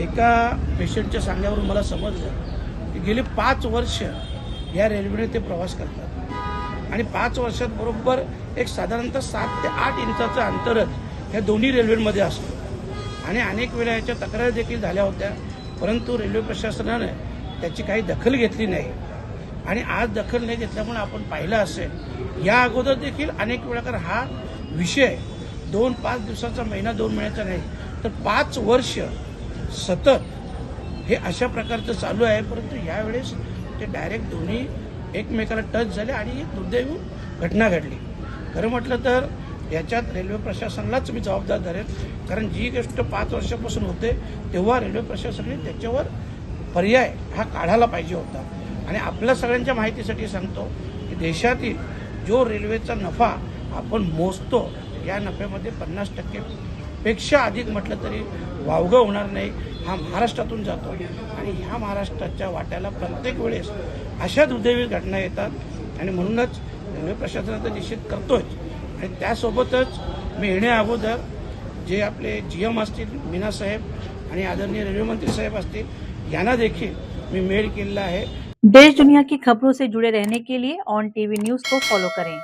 एका पेशंटच्या सांगण्यावरून मला समजलं की गेली 5 वर्ष या रेल्वेने ते प्रवास करतात आणि 5 वर्षात बरोबर एक साधारणतः 7 ते 8 इंचाचं अंतरच ह्या दोन्ही रेल्वेमध्ये असतं आणि अनेक वेळा याच्या तक्रारी देखील झाल्या होत्या, परंतु रेल्वे प्रशासनाने त्याची काही दखल घेतली नाही आणि आज दखल नाही घेतल्यामुळे आपण पाहिलं असेल या अगोदर देखील अनेक वेळा, कारण हा विषय 2-5 दिवसाचा, महिना 2 महिन्याचा नाही तर 5 वर्ष सतत हे अशा प्रकारचं चालू आहे, परंतु यावेळेस ते डायरेक्ट दोन्ही एकमेकाला टच झाले आणि एक दुर्दैवी घटना घडली. खरं म्हटलं तर याच्यात रेल्वे प्रशासनालाच मी जबाबदार धरेन, कारण जी गोष्ट 5 वर्षापासून होते तेव्हा रेल्वे प्रशासनाने त्याच्यावर पर्याय हा काढायला पाहिजे होता. आणि आपल्या सगळ्यांच्या माहितीसाठी सांगतो की देशातील जो रेल्वेचा नफा आपण मोजतो या नफ्यामध्ये 50% पेक्षा अधिक म्हटलं तरी वावगं होणार नाही, हा महाराष्ट्रातून जातो आणि ह्या महाराष्ट्राच्या वाट्याला प्रत्येक वेळेस अशा दुर्दैवी घटना येतात आणि म्हणूनच रेल्वे प्रशासनाचा निषेध करतोच. आणि त्यासोबतच मी येण्या अगोदर जे आपले GM असतील मीना साहेब आणि आदरणीय रेल्वे मंत्री साहेब असतील यांना देखील मी मेल केलेला आहे. देश दुनिया की खबरों से जुड़े रहने के लिए ऑन टीवी न्यूज़ को फॉलो करें।